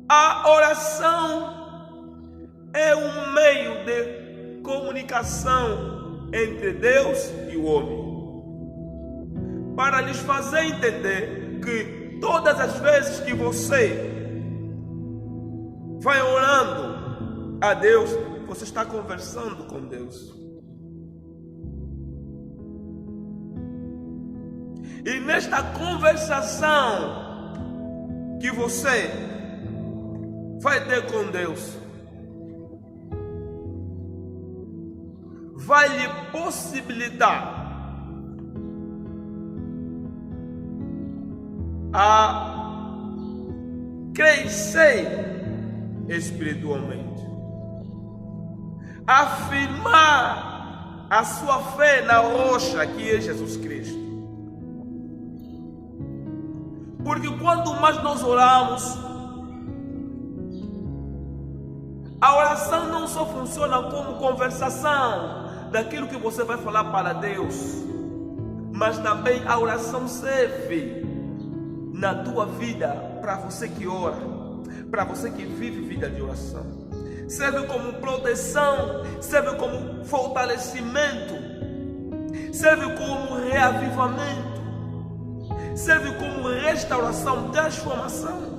A oração é um meio de comunicação entre Deus e o homem, para lhes fazer entender que todas as vezes que você vai orando a Deus, você está conversando com Deus. E nesta conversação que você vai ter com Deus, vai lhe possibilitar a crescer espiritualmente, afirmar a sua fé na rocha que é Jesus Cristo. Porque quanto mais nós oramos, a oração não só funciona como conversação daquilo que você vai falar para Deus, mas também a oração serve na tua vida, para você que ora, para você que vive vida de oração. Serve como proteção, serve como fortalecimento, serve como reavivamento, serve como restauração, transformação.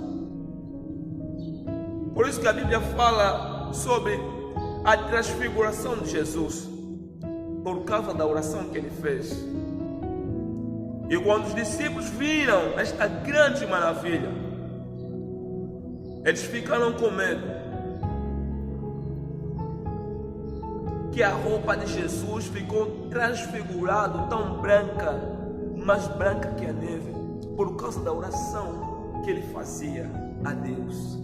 Por isso que a Bíblia fala sobre a transfiguração de Jesus, por causa da oração que ele fez. E quando os discípulos viram esta grande maravilha, eles ficaram com medo, que a roupa de Jesus ficou transfigurada, tão branca, mais branca que a neve, por causa da oração que ele fazia a Deus.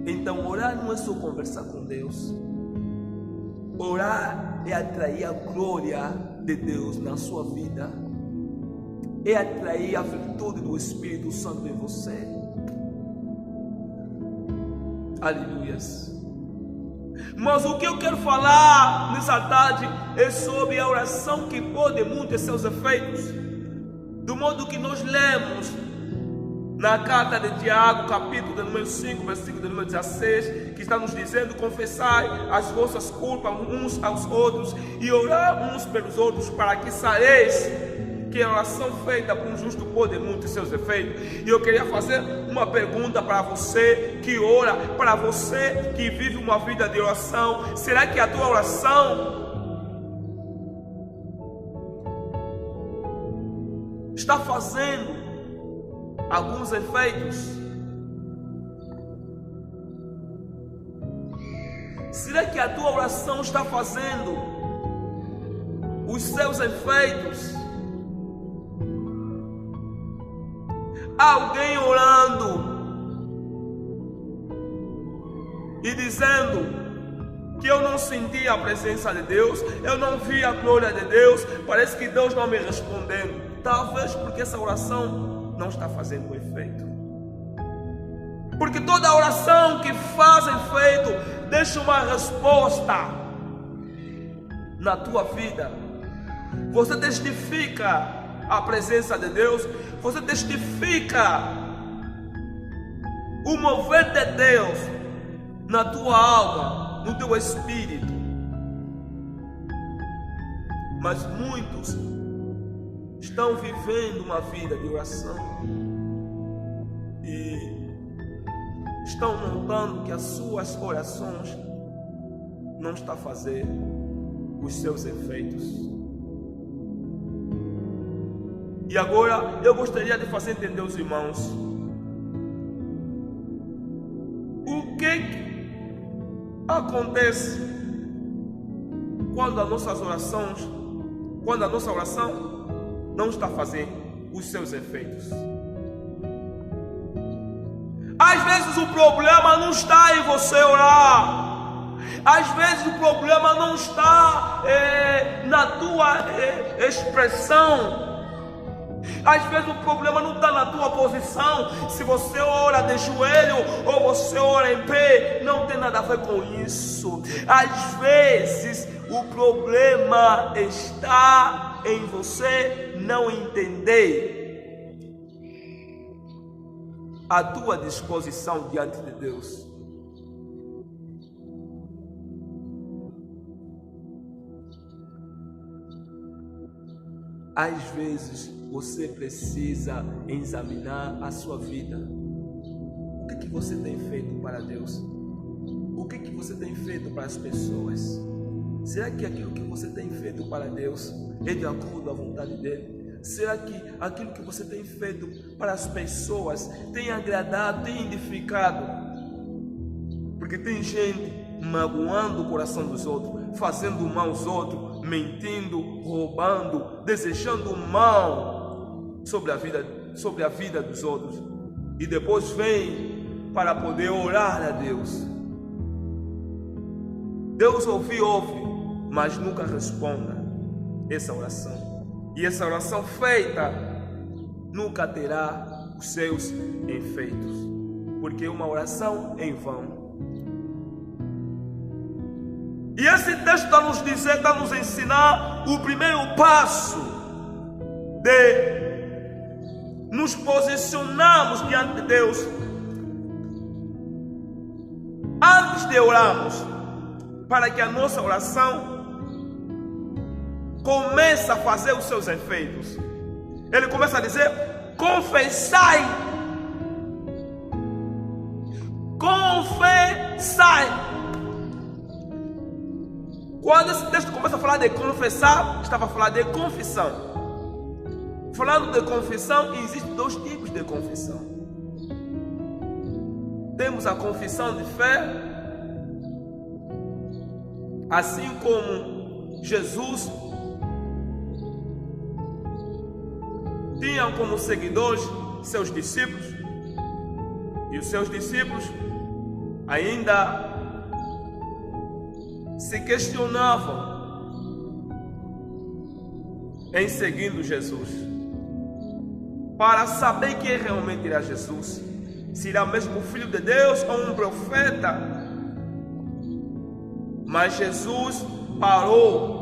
Então orar não é só conversar com Deus. Orar é atrair a glória de Deus na sua vida, é atrair a virtude do Espírito Santo em você. Aleluias. Mas o que eu quero falar nessa tarde é sobre a oração que pode muito seus efeitos, do modo que nós lemos na carta de Tiago, capítulo de número 5, versículo de número 16, que está nos dizendo: confessai as vossas culpas uns aos outros e orar uns pelos outros, para que sareis, que a oração feita por um justo pode muito seus efeitos. E eu queria fazer uma pergunta para você que ora, para você que vive uma vida de oração: será que a tua oração está fazendo alguns efeitos? Será que a tua oração está fazendo os seus efeitos? Alguém orando e dizendo que eu não senti a presença de Deus, eu não vi a glória de Deus, parece que Deus não me respondendo. Talvez porque essa oração não está fazendo efeito. Porque toda oração que faz efeito deixa uma resposta na tua vida. Você testifica a presença de Deus, você testifica o mover de Deus na tua alma, no teu espírito. Mas muitos estão vivendo uma vida de oração e estão notando que as suas orações não estão a fazer os seus efeitos. E agora eu gostaria de fazer entender aos irmãos o que acontece quando a nossa oração não está fazendo os seus efeitos. Às vezes o problema não está em você orar. Às vezes o problema não está na tua expressão. Às vezes o problema não está na tua posição. Se você ora de joelho ou você ora em pé, não tem nada a ver com isso. Às vezes o problema está em você não entender à tua disposição diante de Deus. Às vezes você precisa examinar a sua vida. O que você tem feito para Deus? O que você tem feito para as pessoas? Será que aquilo que você tem feito para Deus é de acordo à vontade dele? Será que aquilo que você tem feito para as pessoas tem agradado, tem edificado? Porque tem gente magoando o coração dos outros, fazendo mal aos outros, mentindo, roubando, desejando mal sobre a vida dos outros, e depois vem para poder orar a Deus. Deus ouve, mas nunca responda essa oração, e essa oração feita nunca terá os seus efeitos, porque uma oração em vão. E esse texto está nos dizer, está nos ensinar o primeiro passo de nos posicionarmos diante de Deus antes de orarmos, para que a nossa oração comece a fazer os seus efeitos. Ele começa a dizer: confessai. Confessai. Quando esse texto começa a falar de confessar, estava a falar de confissão. Falando de confissão, existem dois tipos de confissão. Temos a confissão de fé, assim como Jesus tinha como seguidores seus discípulos, e os seus discípulos ainda se questionavam em seguindo Jesus, para saber quem realmente era Jesus, se era mesmo o Filho de Deus ou um profeta. Mas Jesus parou.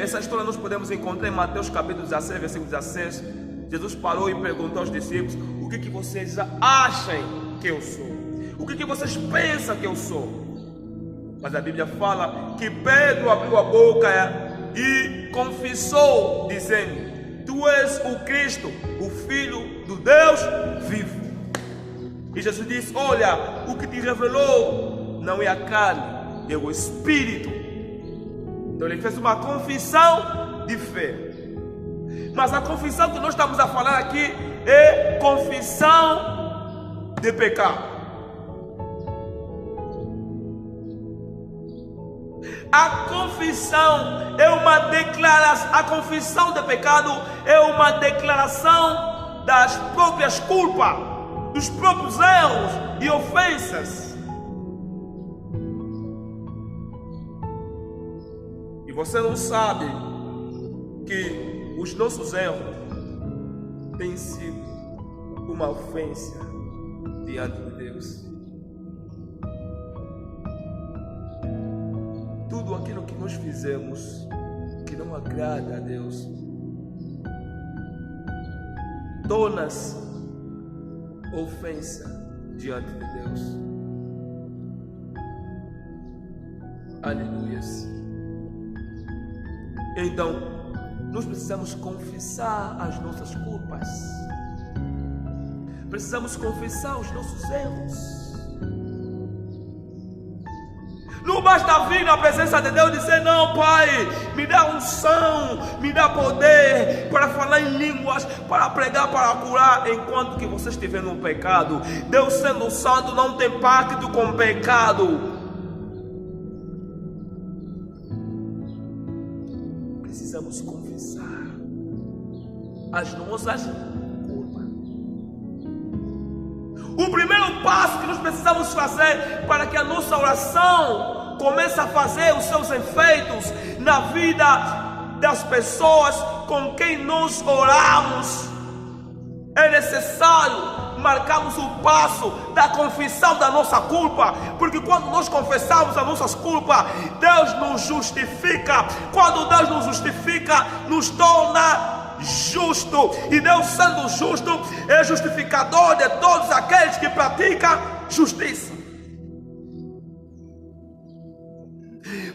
Essa história nós podemos encontrar em Mateus capítulo 16, versículo 16. Jesus parou e perguntou aos discípulos: o que vocês acham que eu sou? O que vocês pensam que eu sou? Mas a Bíblia fala que Pedro abriu a boca e confessou, dizendo: tu és o Cristo, o Filho do Deus vivo. E Jesus disse: olha, o que te revelou não é a carne, é o Espírito. Então ele fez uma confissão de fé. Mas a confissão que nós estamos a falar aqui é confissão de pecado. A confissão é uma declaração. A confissão de pecado é uma declaração das próprias culpas, dos próprios erros e ofensas. E você não sabe que os nossos erros têm sido uma ofensa diante de Deus. Tudo aquilo que nós fizemos que não agrada a Deus torna-se ofensa diante de Deus. Aleluias. Então, nós precisamos confessar as nossas culpas. Precisamos confessar os nossos erros. Não basta vir na presença de Deus e dizer: não, Pai, me dá unção, me dá poder para falar em línguas, para pregar, para curar, enquanto que você estiver no pecado. Deus, sendo santo, não tem pacto com pecado. Precisamos confessar as nossas culpas. O primeiro passo que nós precisamos fazer para que a nossa oração comece a fazer os seus efeitos na vida das pessoas com quem nós oramos, é necessário marcarmos o passo da confissão da nossa culpa, porque quando nós confessamos as nossas culpas, Deus nos justifica. Quando Deus nos justifica, nos torna justo. E Deus, sendo justo, é justificador de todos aqueles que praticam justiça.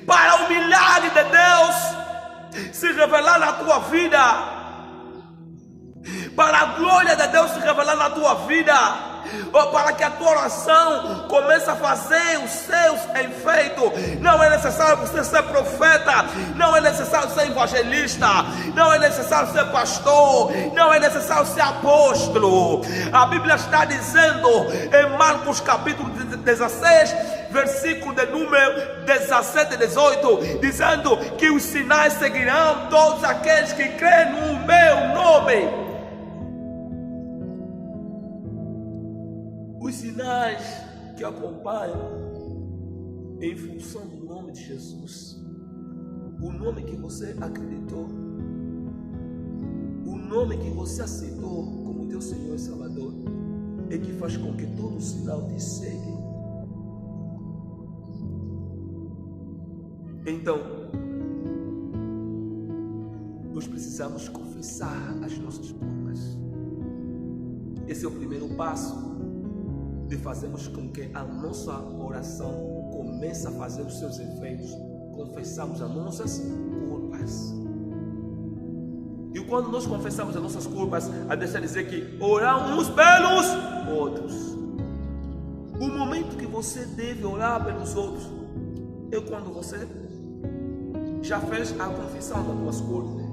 Para o milagre de Deus se revelar na tua vida, para a glória de Deus se revelar na tua vida, ou para que a tua oração comece a fazer os seus efeitos, não é necessário você ser profeta, não é necessário ser evangelista, não é necessário ser pastor, não é necessário ser apóstolo. A Bíblia está dizendo em Marcos capítulo 16, versículo de número 17 e 18, dizendo que os sinais seguirão todos aqueles que creem no meu nome. Os sinais que acompanham em função do nome de Jesus, o nome que você acreditou, o nome que você aceitou como teu Senhor e Salvador, é que faz com que todo sinal te segue. Então, nós precisamos confessar as nossas culpas. Esse é o primeiro passo de fazermos com que a nossa oração comece a fazer os seus efeitos. Confessamos as nossas culpas. E quando nós confessamos as nossas culpas, a deixa dizer que oramos pelos outros. O momento que você deve orar pelos outros é quando você já fez a confissão das tuas culpas.